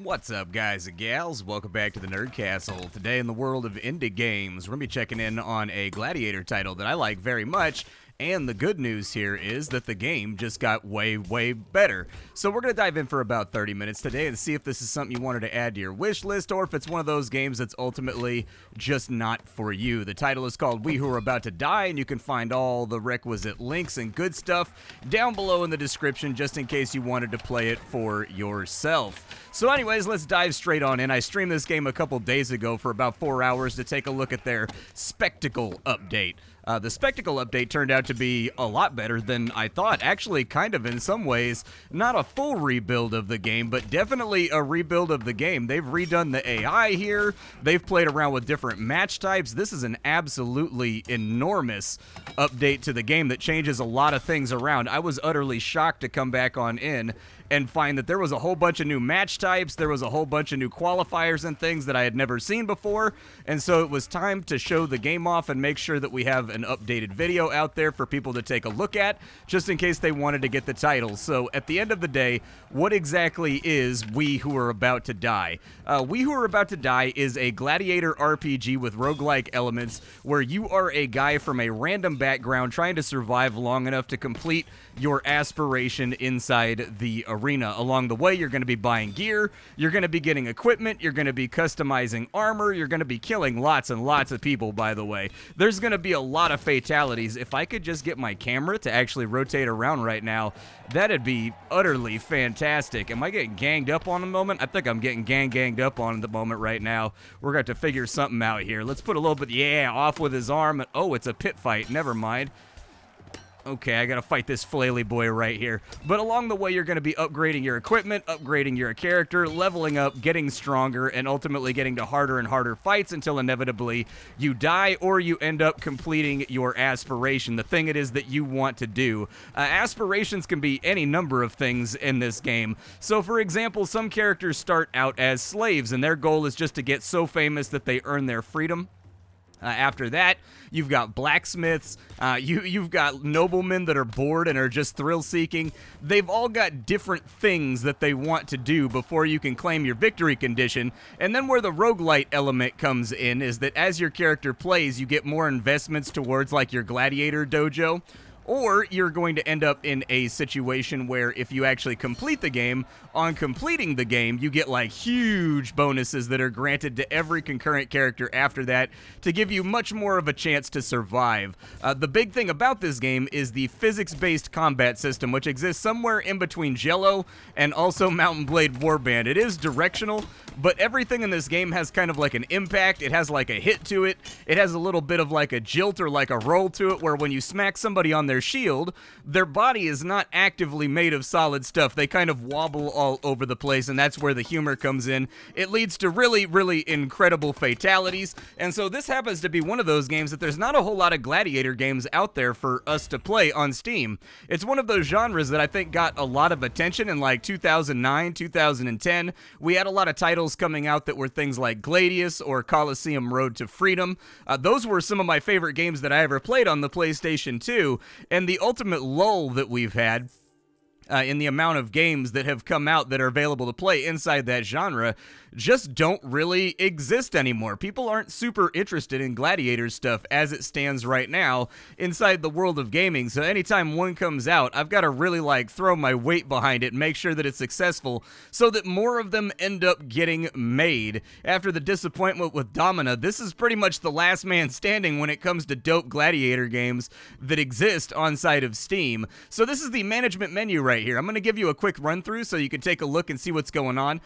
What's up, guys and gals? Welcome back to the Nerd Castle. Today in the world of indie games, we're going to be checking in on a Gladiator title that I like very much, and the good news here is that the game just got way better. So we're going to dive in for about 30 minutes today and see if this is something you wanted to add to your wish list, or if it's one of those games that's ultimately just not for you. The title is called We Who Are About to Die, and you can find all the requisite links and good stuff down below in the description just in case you wanted to play it for yourself. So anyways, let's dive straight on in. I streamed this game a couple days ago for about 4 hours to take a look at their Spectacle update. The Spectacle update turned out to be a lot better than I thought. Actually, kind of in some ways, not a full rebuild of the game, but definitely a rebuild of the game. They've redone the AI here. They've played around with different match types. This is an absolutely enormous update to the game that changes a lot of things around. I was utterly shocked to come back on in and find that there was a whole bunch of new match types, there was a whole bunch of new qualifiers and things that I had never seen before, and so it was time to show the game off and make sure that we have an updated video out there for people to take a look at, just in case they wanted to get the title. So at the end of the day, what exactly is We Who Are About to Die? We Who Are About to Die is a Gladiator RPG with roguelike elements where you are a guy from a random background trying to survive long enough to complete your aspiration inside the arena. Along the way, you're going to be buying gear, you're going to be getting equipment, you're going to be customizing armor, you're going to be killing lots and lots of people, by the way. There's going to be a lot of fatalities. If I could just get my camera to actually rotate around right now, that'd be utterly fantastic. Am I getting ganged up on the moment? I think I'm getting ganged up on the moment right now. We're going to have to figure something out here. Let's put a little bit, off with his arm. Oh, it's a pit fight. Never mind. Okay, I gotta fight this flaily boy right here. But along the way, you're gonna be upgrading your equipment, upgrading your character, leveling up, getting stronger, and ultimately getting to harder and harder fights until inevitably you die or you end up completing your aspiration, the thing it is that you want to do. Aspirations can be any number of things in this game. So for example, some characters start out as slaves, and their goal is just to get so famous that they earn their freedom. After that, you've got blacksmiths, you've got noblemen that are bored and are just thrill-seeking. They've all got different things that they want to do before you can claim your victory condition. And then where the roguelite element comes in is that as your character plays, you get more investments towards like your Gladiator dojo. Or you're going to end up in a situation where if you actually complete the game, on completing the game, you get like huge bonuses that are granted to every concurrent character after that to give you much more of a chance to survive. The big thing about this game is the physics-based combat system, which exists somewhere in between Jello and also Mountain Blade Warband. It is directional, but everything in this game has kind of like an impact. It has like a hit to it. It has a little bit of like a jilt or like a roll to it, where when you smack somebody on their shield, their body is not actively made of solid stuff. They kind of wobble all over the place, and that's where the humor comes in. It leads to really incredible fatalities, and so this happens to be one of those games that there's not a whole lot of Gladiator games out there for us to play on Steam. It's one of those genres that I think got a lot of attention in like 2009, 2010. We had a lot of titles coming out that were things like Gladius or Colosseum Road to Freedom. Those were some of my favorite games that I ever played on the PlayStation 2, and the ultimate lull that we've had in the amount of games that have come out that are available to play inside that genre just don't really exist anymore. People aren't super interested in Gladiator stuff as it stands right now inside the world of gaming, so anytime one comes out, I've got to really like throw my weight behind it and make sure that it's successful so that more of them end up getting made. After the disappointment with Domina, this is pretty much the last man standing when it comes to dope Gladiator games that exist on side of Steam. So this is the management menu right here. I'm going to give you a quick run through so you can take a look and see what's going on.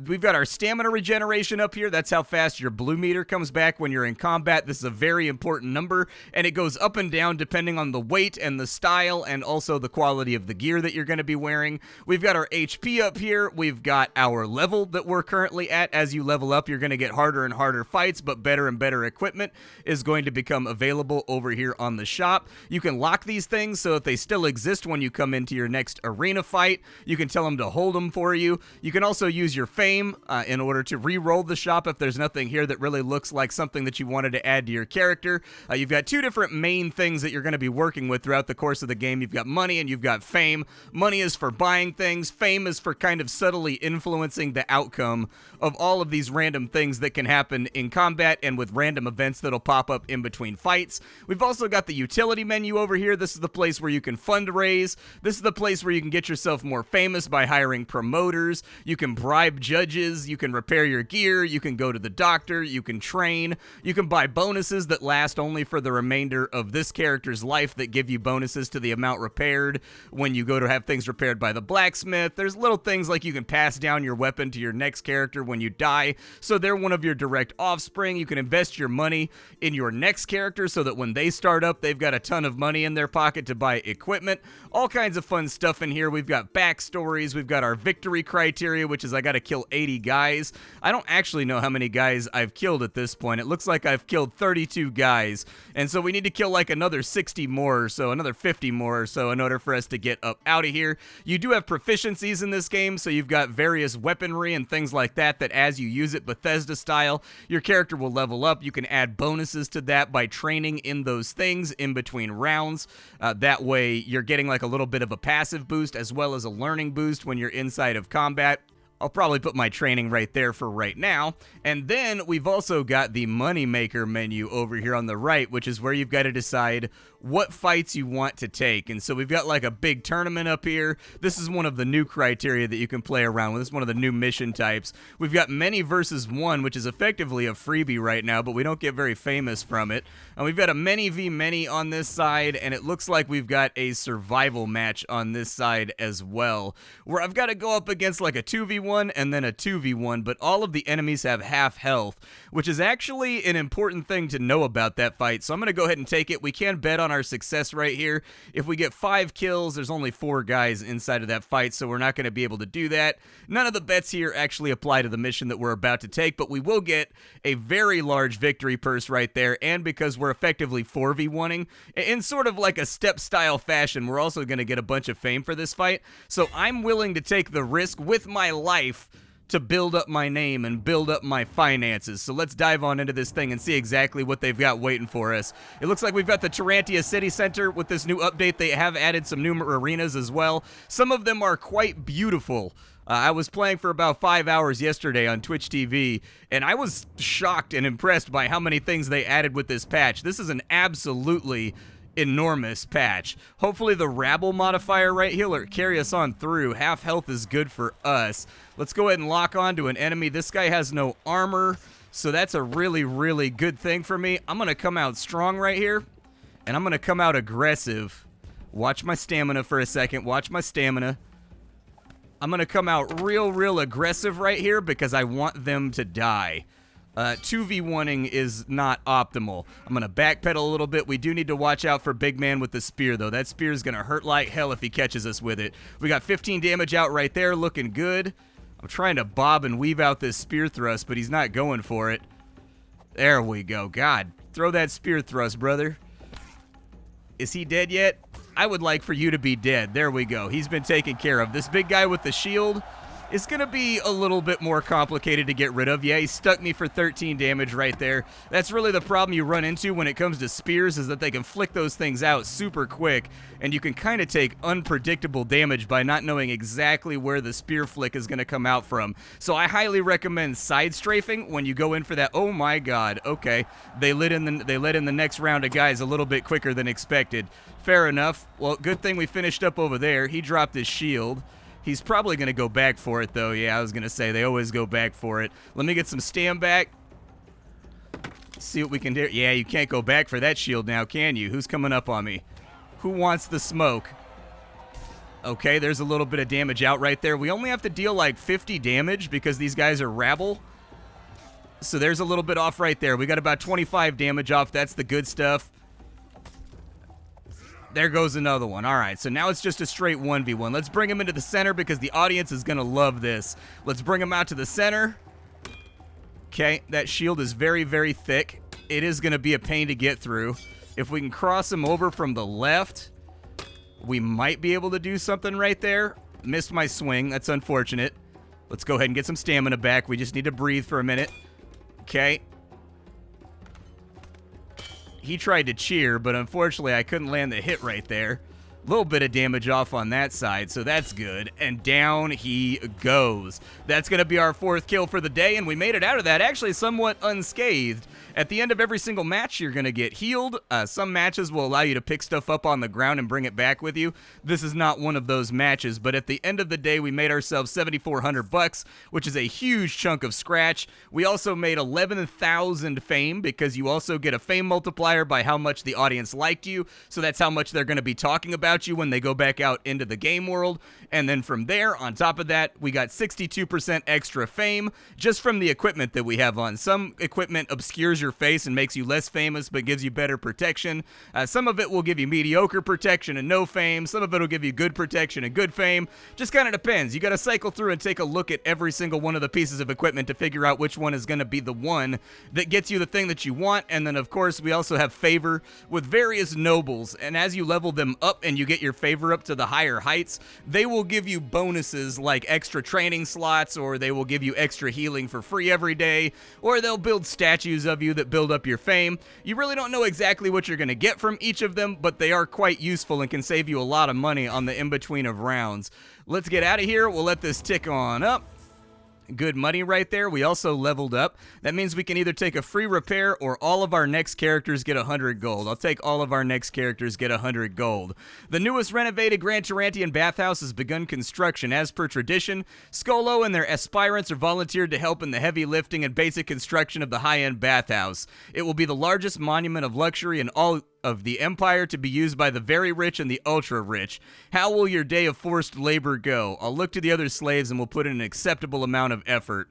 We've got our stamina regeneration up here. That's how fast your blue meter comes back when you're in combat. This is a very important number, and it goes up and down depending on the weight and the style and also the quality of the gear that you're going to be wearing. We've got our HP up here. We've got our level that we're currently at. As you level up, you're going to get harder and harder fights, but better and better equipment is going to become available over here on the shop. You can lock these things so that they still exist when you come into your next arena. arena fight. You can tell them to hold them for you. You can also use your fame in order to re-roll the shop if there's nothing here that really looks like something that you wanted to add to your character. You've got two different main things that you're going to be working with throughout the course of the game. You've got money and you've got fame. Money is for buying things. Fame is for kind of subtly influencing the outcome of all of these random things that can happen in combat and with random events that'll pop up in between fights. We've also got the utility menu over here. This is the place where you can fundraise. This is the place where you can get yourself more famous by hiring promoters. You can bribe judges. You can repair your gear. You can go to the doctor. You can train. You can buy bonuses that last only for the remainder of this character's life that give you bonuses to the amount repaired when you go to have things repaired by the blacksmith. There's little things like you can pass down your weapon to your next character when you die, so they're one of your direct offspring. You can invest your money in your next character so that when they start up, they've got a ton of money in their pocket to buy equipment. All kinds of fun stuff in here. We've got backstories. We've got our victory criteria, which is I got to kill 80 guys. I don't actually know how many guys I've killed at this point. It looks like I've killed 32 guys, and so we need to kill like another 60 more or so, another 50 more or so in order for us to get up out of here. You do have proficiencies in this game, so you've got various weaponry and things like that as you use it Bethesda style, your character will level up. You can add bonuses to that by training in those things in between rounds. That way you're getting like a little bit of a passive boost as well as a learning boost when you're inside of combat. I'll probably put my training right there for right now. And then we've also got the Moneymaker menu over here on the right, which is where you've got to decide what fights you want to take. And so we've got like a big tournament up here. This is one of the new criteria that you can play around with. This is one of the new mission types. We've got many versus one, which is effectively a freebie right now, but we don't get very famous from it. And we've got a many v many on this side, and it looks like we've got a survival match on this side as well, where I've got to go up against like a 2v1 and then a 2v1, but all of the enemies have half health, which is actually an important thing to know about that fight. So I'm going to go ahead and take it. We can bet on our success right here. If we get 5 kills, there's only 4 guys inside of that fight, so we're not going to be able to do that. None of the bets here actually apply to the mission that we're about to take, but we will get a very large victory purse right there, and because we're effectively 4v1ing in sort of like a step-style fashion, we're also going to get a bunch of fame for this fight. So I'm willing to take the risk with my life to build up my name and build up my finances. So let's dive on into this thing and see exactly what they've got waiting for us. It looks like we've got the Tarantia City Center with this new update. They have added some new arenas as well. Some of them are quite beautiful. I was playing for about 5 hours yesterday on Twitch TV, and I was shocked and impressed by how many things they added with this patch. This is an absolutely enormous patch. Hopefully the rabble modifier right here will carry us on through. Half health is good for us. Let's go ahead and lock on to an enemy. This guy has no armor, so that's a really, really good thing for me. I'm going to come out strong right here, and I'm going to come out aggressive. Watch my stamina for a second. Watch my stamina. I'm going to come out real aggressive right here because I want them to die. 2v1ing is not optimal. I'm going to backpedal a little bit. We do need to watch out for Big Man with the spear, though. That spear is going to hurt like hell if he catches us with it. We got 15 damage out right there, looking good. I'm trying to bob and weave out this spear thrust, but he's not going for it. There we go. God, throw that spear thrust, brother. Is he dead yet? I would like for you to be dead. There we go. He's been taken care of. This big guy with the shield is going to be a little bit more complicated to get rid of. Yeah, he stuck me for 13 damage right there. That's really the problem you run into when it comes to spears, is that they can flick those things out super quick, and you can kind of take unpredictable damage by not knowing exactly where the spear flick is going to come out from. So I highly recommend side strafing when you go in for that. Oh my god, okay. They let in the next round of guys a little bit quicker than expected. Fair enough. Well, good thing we finished up over there. He dropped his shield. He's probably going to go back for it, though. Yeah, I was going to say, they always go back for it. Let me get some stand back. See what we can do. Yeah, you can't go back for that shield now, can you? Who's coming up on me? Who wants the smoke? Okay, there's a little bit of damage out right there. We only have to deal like 50 damage because these guys are rabble. So there's a little bit off right there. We got about 25 damage off. That's the good stuff. There goes another one. All right, so now it's just a straight 1v1. Let's bring him into the center because the audience is going to love this. Let's bring him out to the center. Okay, that shield is very thick. It is going to be a pain to get through. If we can cross him over from the left, We might be able to do something right there. Missed my swing. That's unfortunate. Let's go ahead and get some stamina back. We just need to breathe for a minute. Okay. He tried to cheer, but unfortunately I couldn't land the hit right there. A little bit of damage off on that side, so that's good. And down he goes. That's going to be our 4th kill for the day, and we made it out of that actually somewhat unscathed. At the end of every single match, you're going to get healed. Some matches will allow you to pick stuff up on the ground and bring it back with you. This is not one of those matches, but at the end of the day, we made ourselves $7,400, which is a huge chunk of scratch. We also made 11,000 fame because you also get a fame multiplier by how much the audience liked you. So that's how much they're going to be talking about you when they go back out into the game world. And then from there, on top of that, we got 62% extra fame just from the equipment that we have on. Some equipment obscures your face and makes you less famous but gives you better protection. Some of it will give you mediocre protection and no fame. Some of it will give you good protection and good fame. Just kind of depends. You got to cycle through and take a look at every single one of the pieces of equipment to figure out which one is going to be the one that gets you the thing that you want. And then, of course, we also have favor with various nobles. And as you level them up and you get your favor up to the higher heights, they will give you bonuses like extra training slots, or they will give you extra healing for free every day, or they'll build statues of you that build up your fame. You really don't know exactly what you're going to get from each of them, but they are quite useful and can save you a lot of money on the in-between of rounds. Let's get out of here. We'll let this tick on up. Good money right there. We also leveled up. That means we can either take a free repair or all of our next characters get 100 gold. I'll take all of our next characters get 100 gold. The newest renovated Grand Tarantian bathhouse has begun construction. As per tradition, Skolo and their aspirants are volunteered to help in the heavy lifting and basic construction of the high-end bathhouse. It will be the largest monument of luxury in all of the empire to be used by the very rich and the ultra-rich. How will your day of forced labor go? I'll look to the other slaves and we'll put in an acceptable amount of effort.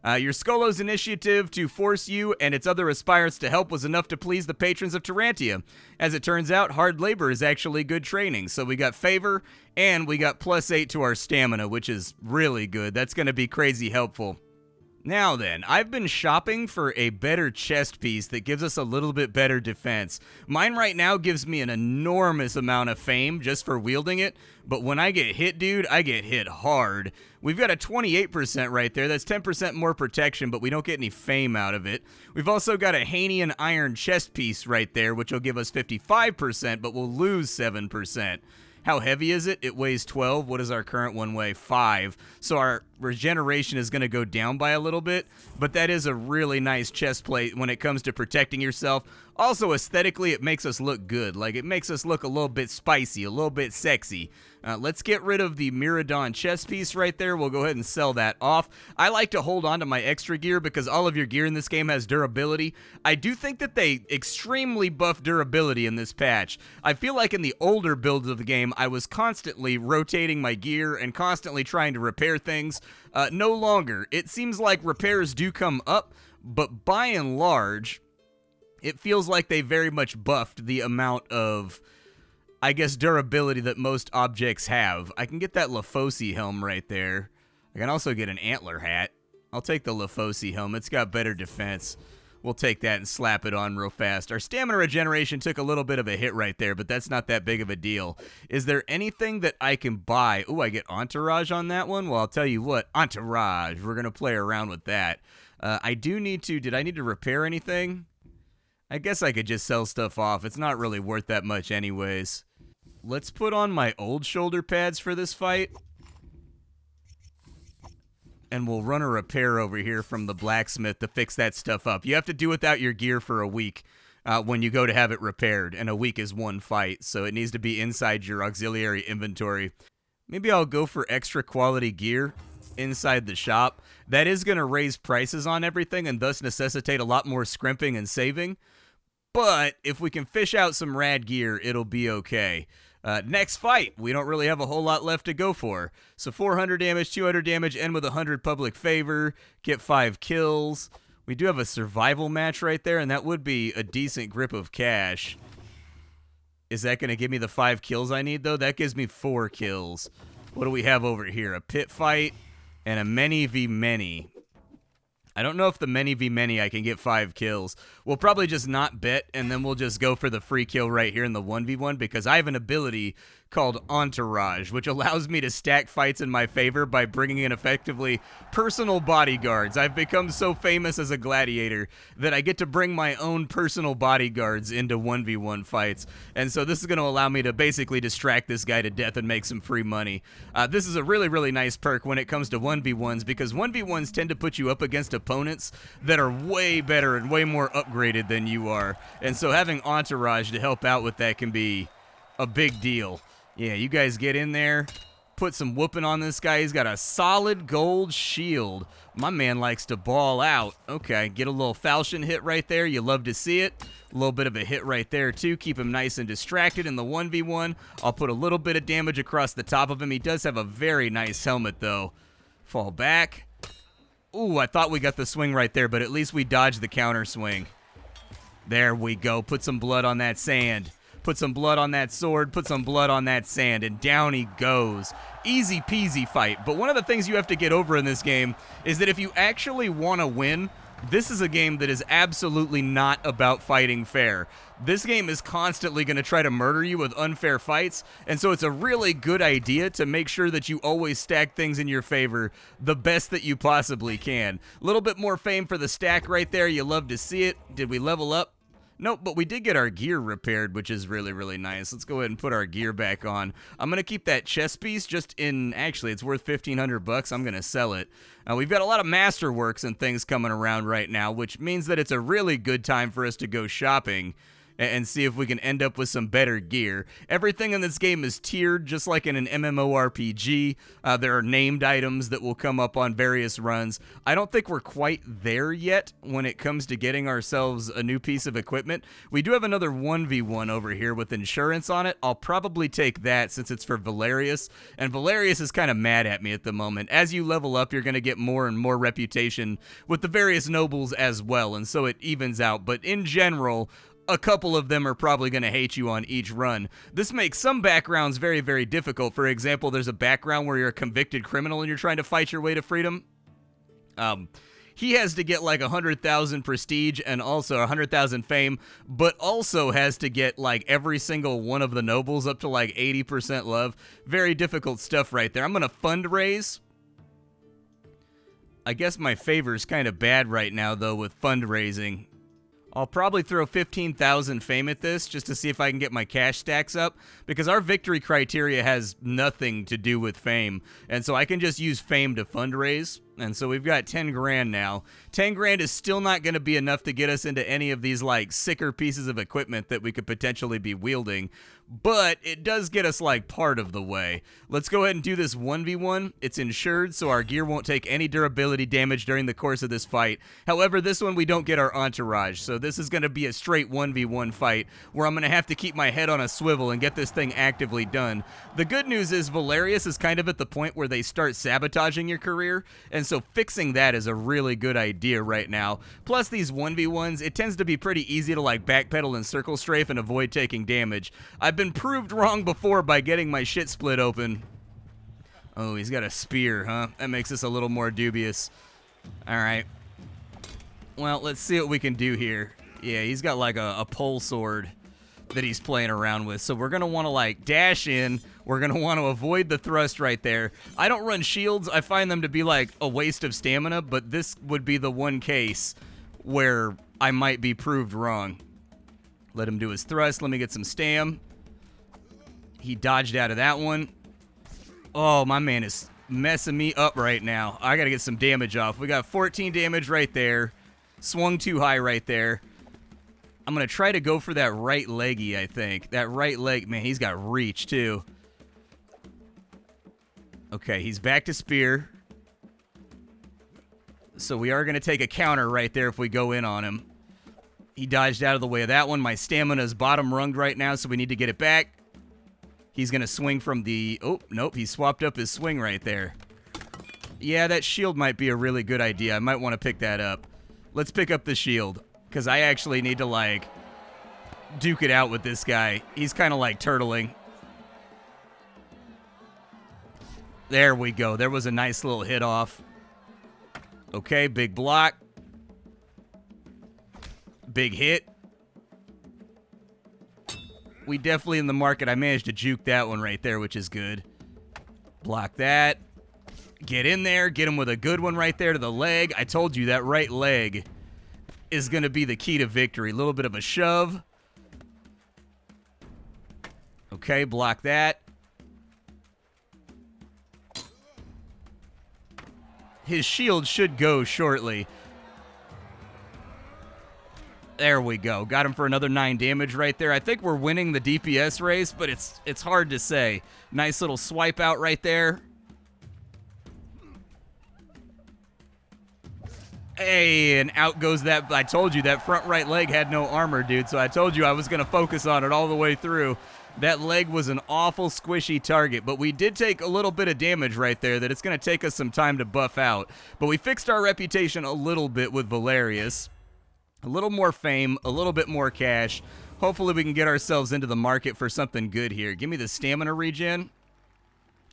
Your Skolo's initiative to force you and its other aspirants to help was enough to please the patrons of Tarantia. As it turns out, hard labor is actually good training, so we got favor and we got +8 to our stamina, which is really good. That's going to be crazy helpful. Now then, I've been shopping for a better chest piece that gives us a little bit better defense. Mine right now gives me an enormous amount of fame just for wielding it, but when I get hit, dude, I get hit hard. We've got a 28% right there. That's 10% more protection, but we don't get any fame out of it. We've also got a Hanian iron chest piece right there, which will give us 55%, but we'll lose 7%. How heavy is it? It weighs 12. What does our current one weigh? 5. So our regeneration is going to go down by a little bit, but that is a really nice chest plate when it comes to protecting yourself. Also, aesthetically, it makes us look good. Like, it makes us look a little bit spicy, a little bit sexy. Let's get rid of the Miradon chest piece right there. We'll go ahead and sell that off. I like to hold on to my extra gear because all of your gear in this game has durability. I do think that they extremely buffed durability in this patch. I feel like in the older builds of the game, I was constantly rotating my gear and constantly trying to repair things. No longer. It seems like repairs do come up, but by and large, it feels like they very much buffed the amount of, I guess, durability that most objects have. I can get that Lafosi helm right there. I can also get an antler hat. I'll take the Lafosi helm. It's got better defense. We'll take that and slap it on real fast. Our stamina regeneration took a little bit of a hit right there, but that's not that big of a deal. Is there anything that I can buy? Ooh, I get Entourage on that one? Well, I'll tell you what. Entourage. We're going to play around with that. I do need to... Did I need to repair anything? I guess I could just sell stuff off. It's not really worth that much anyways. Let's put on my old shoulder pads for this fight. And we'll run a repair over here from the blacksmith to fix that stuff up. You have to do without your gear for a week when you go to have it repaired. And a week is one fight, so it needs to be inside your auxiliary inventory. Maybe I'll go for extra quality gear inside the shop. That is going to raise prices on everything and thus necessitate a lot more scrimping and saving. But if we can fish out some rad gear, it'll be okay. Next fight, we don't really have a whole lot left to go for. So 400 damage, 200 damage, end with 100 public favor, get 5 kills. We do have a survival match right there, and that would be a decent grip of cash. Is that going to give me the 5 kills I need, though? That gives me 4 kills. What do we have over here? A pit fight and a many v many. I don't know if the many v many I can get 5 kills. We'll probably just not bet, and then we'll just go for the free kill right here in the 1v1 because I have an ability called Entourage, which allows me to stack fights in my favor by bringing in effectively personal bodyguards. I've become so famous as a gladiator that I get to bring my own personal bodyguards into 1v1 fights, and so this is going to allow me to basically distract this guy to death and make some free money. This is a really, really nice perk when it comes to 1v1s, because 1v1s tend to put you up against opponents that are way better and way more upgraded than you are, and so having Entourage to help out with that can be a big deal. Yeah, you guys get in there, put some whooping on this guy. He's got a solid gold shield. My man likes to ball out. Okay, get a little falchion hit right there. You love to see it. A little bit of a hit right there, too. Keep him nice and distracted in the 1v1. I'll put a little bit of damage across the top of him. He does have a very nice helmet, though. Fall back. Ooh, I thought we got the swing right there, but at least we dodged the counter swing. There we go. Put some blood on that sand. Put some blood on that sword, put some blood on that sand, and down he goes. Easy peasy fight. But one of the things you have to get over in this game is that if you actually want to win, this is a game that is absolutely not about fighting fair. This game is constantly going to try to murder you with unfair fights, and so it's a really good idea to make sure that you always stack things in your favor the best that you possibly can. A little bit more fame for the stack right there. You love to see it. Did we level up? Nope, but we did get our gear repaired, which is really, really nice. Let's go ahead and put our gear back on. I'm going to keep that chest piece just in, actually, it's worth 1,500 bucks. I'm going to sell it. We've got a lot of masterworks and things coming around right now, which means that it's a really good time for us to go shopping and see if we can end up with some better gear. Everything in this game is tiered, just like in an MMORPG. There are named items that will come up on various runs. I don't think we're quite there yet when it comes to getting ourselves a new piece of equipment. We do have another 1v1 over here with insurance on it. I'll probably take that since it's for Valerius, and Valerius is kind of mad at me at the moment. As you level up, you're going to get more and more reputation with the various nobles as well, and so it evens out. But in general, a couple of them are probably going to hate you on each run. This makes some backgrounds very, very difficult. For example, there's a background where you're a convicted criminal and you're trying to fight your way to freedom. He has to get like 100,000 prestige and also 100,000 fame, but also has to get like every single one of the nobles up to like 80% love. Very difficult stuff right there. I'm going to fundraise. I guess my favor's kind of bad right now, though, with fundraising. I'll probably throw 15,000 fame at this just to see if I can get my cash stacks up, because our victory criteria has nothing to do with fame, and so I can just use fame to fundraise. And so we've got 10 grand now. 10 grand is still not going to be enough to get us into any of these like sicker pieces of equipment that we could potentially be wielding, but it does get us like part of the way. Let's go ahead and do this 1v1. It's insured, so our gear won't take any durability damage during the course of this fight. However, this one we don't get our entourage, so this is going to be a straight 1v1 fight where I'm going to have to keep my head on a swivel and get this thing actively done. The good news is Valerius is kind of at the point where they start sabotaging your career, and so fixing that is a really good idea right now. Plus these 1v1s, it tends to be pretty easy to like backpedal and circle strafe and avoid taking damage. I've been proved wrong before by getting my shit split open. Oh, he's got a spear, huh? That makes this a little more dubious. Alright. Well, let's see what we can do here. Yeah, he's got like a pole sword that he's playing around with. So we're going to want to like dash in. We're going to want to avoid the thrust right there. I don't run shields. I find them to be like a waste of stamina, but this would be the one case where I might be proved wrong. Let him do his thrust. Let me get some stam. He dodged out of that one. Oh, my man is messing me up right now. I got to get some damage off. We got 14 damage right there. Swung too high right there. I'm going to try to go for that right leggy, I think. That right leg, man, he's got reach, too. Okay, he's back to spear. So we are going to take a counter right there if we go in on him. He dodged out of the way of that one. My stamina's bottom runged right now, so we need to get it back. He's going to swing from the... Oh, nope, he swapped up his swing right there. Yeah, that shield might be a really good idea. I might want to pick that up. Let's pick up the shield, because I actually need to, like, duke it out with this guy. He's kind of, like, turtling. There we go. There was a nice little hit off. Okay, big block. Big hit. We definitely in the market. I managed to juke that one right there, which is good. Block that. Get in there. Get him with a good one right there to the leg. I told you that right leg is going to be the key to victory. A little bit of a shove. Okay, block that. His shield should go shortly. There we go. Got him for another 9 damage right there. I think we're winning the DPS race, but it's hard to say. Nice little swipe out right there. Hey, and out goes that. I told you that front right leg had no armor, dude, so I told you I was going to focus on it all the way through. That leg was an awful squishy target, but we did take a little bit of damage right there that it's going to take us some time to buff out. But we fixed our reputation a little bit with Valerius. A little more fame, a little bit more cash. Hopefully we can get ourselves into the market for something good here. Give me the stamina regen.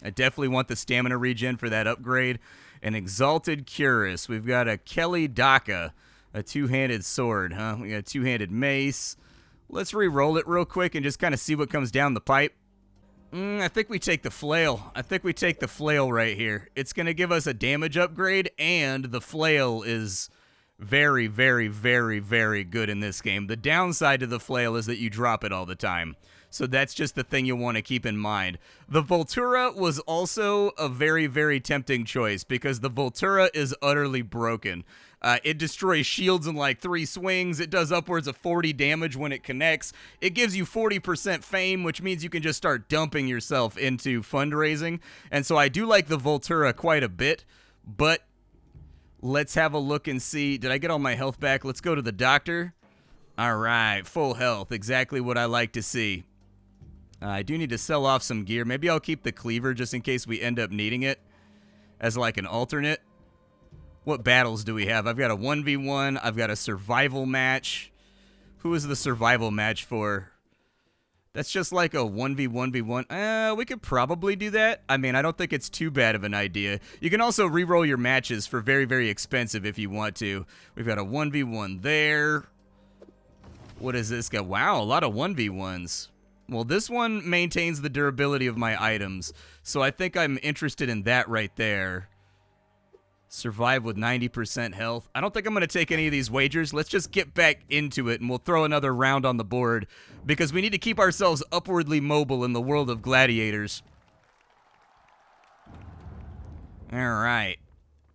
I definitely want the stamina regen for that upgrade. An Exalted Cuirass. We've got a Kelly Daka, a two-handed sword, huh? We got a two-handed mace. Let's re-roll it real quick and just kind of see what comes down the pipe. I think we take the flail. I think we take the flail right here. It's going to give us a damage upgrade, and the flail is very, very, very, very good in this game. The downside to the flail is that you drop it all the time. So that's just the thing you want to keep in mind. The Voltura was also a very, very tempting choice because the Voltura is utterly broken. It destroys shields in like 3 swings. It does upwards of 40 damage when it connects. It gives you 40% fame, which means you can just start dumping yourself into fundraising. And so I do like the Voltura quite a bit, but let's have a look and see. Did I get all my health back? Let's go to the doctor. All right, full health. Exactly what I like to see. I do need to sell off some gear. Maybe I'll keep the cleaver just in case we end up needing it as like an alternate. What battles do we have? I've got a 1v1. I've got a survival match. Who is the survival match for? That's just like a 1v1v1. We could probably do that. I mean, I don't think it's too bad of an idea. You can also re-roll your matches for very, very expensive if you want to. We've got a 1v1 there. What is this guy? Wow, a lot of 1v1s. Well, this one maintains the durability of my items, so I think I'm interested in that right there. Survive with 90% health. I don't think I'm going to take any of these wagers. Let's just get back into it, and we'll throw another round on the board, because we need to keep ourselves upwardly mobile in the world of gladiators. All right.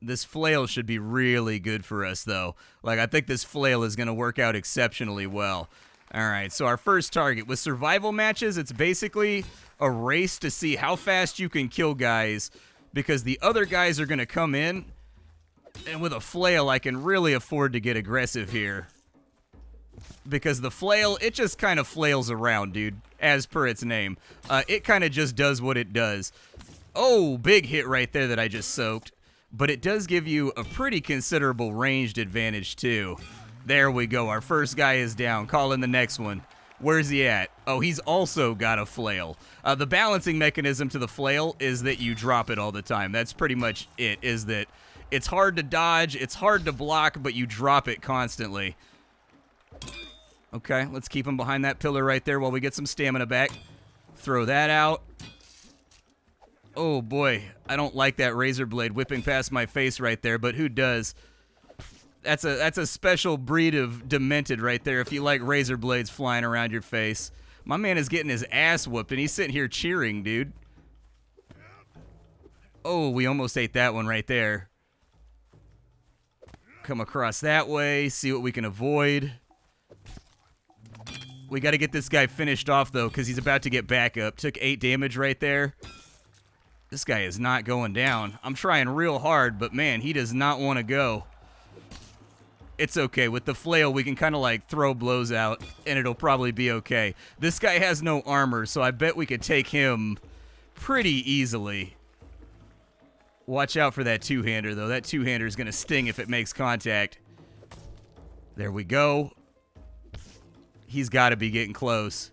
This flail should be really good for us, though. Like, I think this flail is going to work out exceptionally well. All right, so our first target. With survival matches, it's basically a race to see how fast you can kill guys, because the other guys are going to come in, and with a flail, I can really afford to get aggressive here. Because the flail, it just kind of flails around, dude, as per its name. It kind of just does what it does. Oh, big hit right there that I just soaked. But it does give you a pretty considerable ranged advantage, too. There we go. Our first guy is down. Call in the next one. Where's he at? Oh, he's also got a flail. The balancing mechanism to the flail is that you drop it all the time. That's pretty much it, is that it's hard to dodge, it's hard to block, but you drop it constantly. Okay, let's keep him behind that pillar right there while we get some stamina back. Throw that out. Oh, boy. I don't like that razor blade whipping past my face right there, but who does? That's a special breed of demented right there if you like razor blades flying around your face. My man is getting his ass whooped, and he's sitting here cheering, dude. Oh, we almost ate that one right there. Come across that way, see what we can avoid. We got to get this guy finished off, though, because he's about to get back up. Took 8 damage right there. This guy is not going down. I'm trying real hard, but, man, he does not want to go. It's okay. With the flail, we can kind of like throw blows out, and it'll probably be okay. This guy has no armor, so I bet we could take him pretty easily. Watch out for that two-hander, though. That two-hander is going to sting if it makes contact. There we go. He's got to be getting close.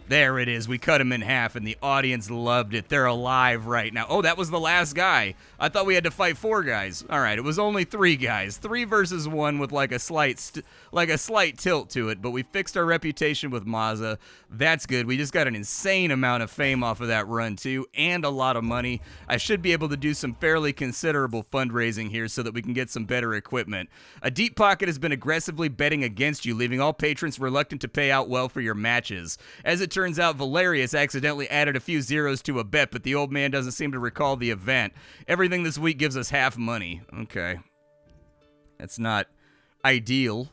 There it is. We cut him in half, and the audience loved it. They're alive right now. Oh, that was the last guy. I thought we had to fight 4 guys. All right, it was only 3 guys. 3 versus 1 with like a slight tilt to it, but we fixed our reputation with Mazza. That's good. We just got an insane amount of fame off of that run, too, and a lot of money. I should be able to do some fairly considerable fundraising here so that we can get some better equipment. A Deep Pocket has been aggressively betting against you, leaving all patrons reluctant to pay out well for your matches. As it turns out, Valerius accidentally added a few zeros to a bet, but the old man doesn't seem to recall the event. Everything this week gives us half money. Okay. That's not ideal.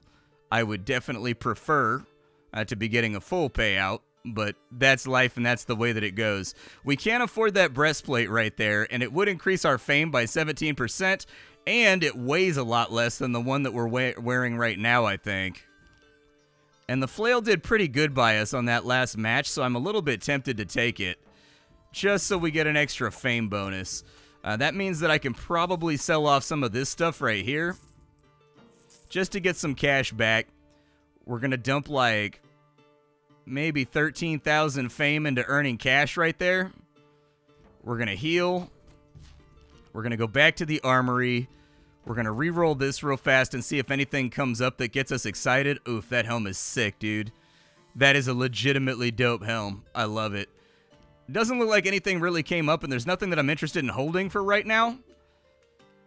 I would definitely prefer to be getting a full payout, but that's life and that's the way that it goes. We can't afford that breastplate right there, and it would increase our fame by 17%, and it weighs a lot less than the one that we're wearing right now, I think. And the flail did pretty good by us on that last match, so I'm a little bit tempted to take it, just so we get an extra fame bonus. That means that I can probably sell off some of this stuff right here, just to get some cash back. We're going to dump like maybe 13,000 fame into earning cash right there. We're going to heal. We're going to go back to the armory. We're going to re-roll this real fast and see if anything comes up that gets us excited. Oof, that helm is sick, dude. That is a legitimately dope helm. I love it. It doesn't look like anything really came up, and there's nothing that I'm interested in holding for right now.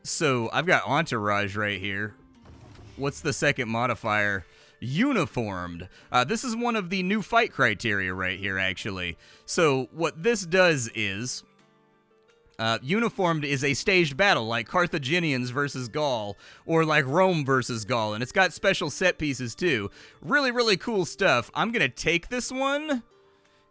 So I've got Entourage right here. What's the second modifier? Uniformed. This is one of the new fight criteria right here, actually. So what this does is... uniformed is a staged battle, like Carthaginians versus Gaul, or like Rome versus Gaul, and it's got special set pieces too. Really, really cool stuff. I'm going to take this one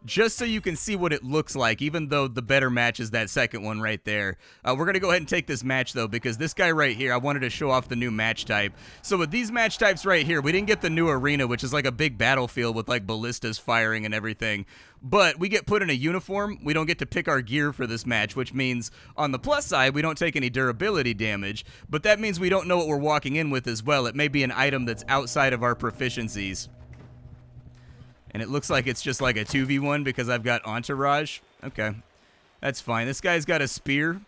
just so you can see what it looks like, even though the better match is that second one right there. We're going to go ahead and take this match, though, because this guy right here, I wanted to show off the new match type. So with these match types right here, we didn't get the new arena, which is like a big battlefield with like ballistas firing and everything. But we get put in a uniform. We don't get to pick our gear for this match, which means on the plus side, we don't take any durability damage. But that means we don't know what we're walking in with as well. It may be an item that's outside of our proficiencies. And it looks like it's just like a 2v1 because I've got Entourage. Okay, that's fine. This guy's got a spear.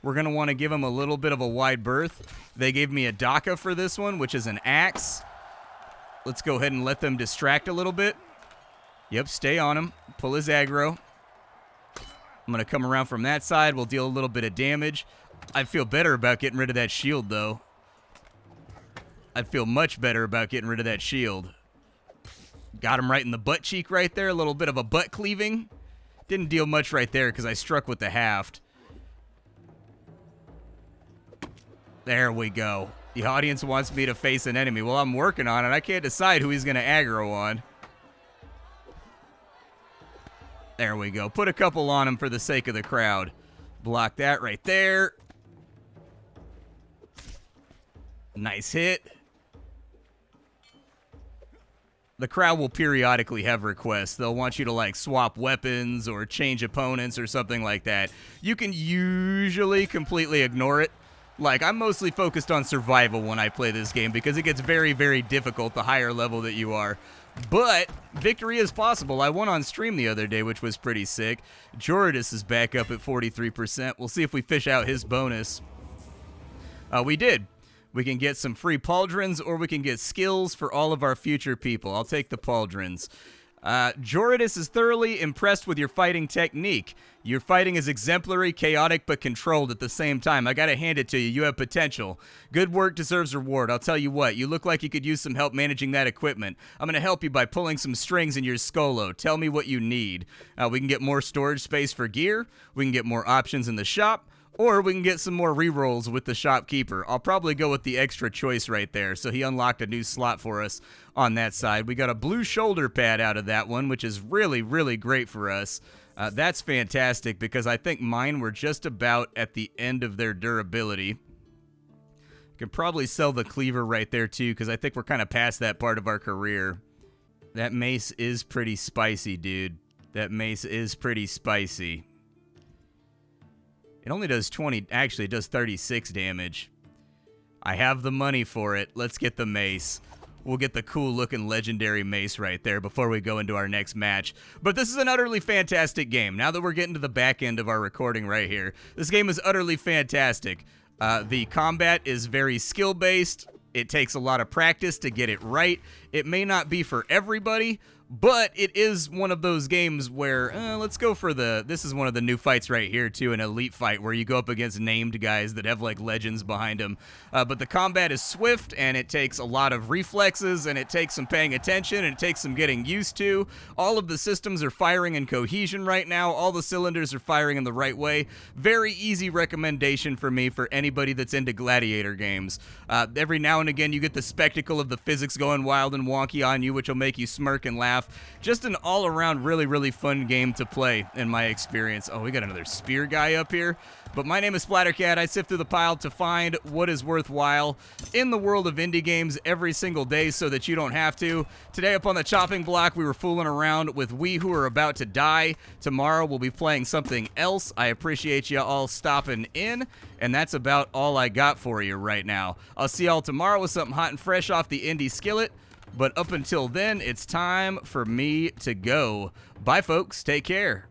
We're going to want to give him a little bit of a wide berth. They gave me a Daka for this one, which is an axe. Let's go ahead and let them distract a little bit. Yep, stay on him. Pull his aggro. I'm going to come around from that side. We'll deal a little bit of damage. I feel better about getting rid of that shield, though. I feel much better about getting rid of that shield. Got him right in the butt cheek right there. A little bit of a butt cleaving. Didn't deal much right there because I struck with the haft. There we go. The audience wants me to face an enemy. Well, I'm working on it. I can't decide who he's going to aggro on. There we go. Put a couple on him for the sake of the crowd. Block that right there. Nice hit. The crowd will periodically have requests. They'll want you to, like, swap weapons or change opponents or something like that. You can usually completely ignore it. Like, I'm mostly focused on survival when I play this game because it gets very, very difficult the higher level that you are. But victory is possible. I won on stream the other day, which was pretty sick. Joridus is back up at 43%. We'll see if we fish out his bonus. We did. We can get some free pauldrons, or we can get skills for all of our future people. I'll take the pauldrons. Joridus is thoroughly impressed with your fighting technique. Your fighting is exemplary, chaotic, but controlled at the same time. I gotta hand it to you. You have potential. Good work deserves reward. I'll tell you what, you look like you could use some help managing that equipment. I'm gonna help you by pulling some strings in your Skolo. Tell me what you need. We can get more storage space for gear. We can get more options in the shop. Or we can get some more rerolls with the shopkeeper. I'll probably go with the extra choice right there. So he unlocked a new slot for us on that side. We got a blue shoulder pad out of that one, which is really, really great for us. That's fantastic because I think mine were just about at the end of their durability. Could probably sell the cleaver right there too because I think we're kind of past that part of our career. That mace is pretty spicy, dude. That mace is pretty spicy. It only does 20, actually it does 36 damage. I have the money for it. Let's get the mace. we'll get the cool looking legendary mace right there before we go into our next match. But this is an utterly fantastic game. Now that we're getting to the back end of our recording right here, this game is utterly fantastic. The combat is very skill-based. It takes a lot of practice to get it right. It may not be for everybody, but it is one of those games where, let's go for this is one of the new fights right here too, an elite fight where you go up against named guys that have like legends behind them. But the combat is swift, and it takes a lot of reflexes, and it takes some paying attention, and it takes some getting used to. All of the systems are firing in cohesion right now. All the cylinders are firing in the right way. Very easy recommendation for me for anybody that's into Gladiator games. Every now and again you get the spectacle of the physics going wild and wonky on you, which will make you smirk and laugh. Just an all-around really, really fun game to play in my experience. Oh, we got another spear guy up here. But my name is Splattercat. I sift through the pile to find what is worthwhile in the world of indie games every single day so that you don't have to. Today up on the chopping block, we were fooling around with We Who Are About to Die. Tomorrow we'll be playing something else. I appreciate you all stopping in, and that's about all I got for you right now. I'll see y'all tomorrow with something hot and fresh off the indie skillet. But up until then, it's time for me to go. Bye, folks. Take care.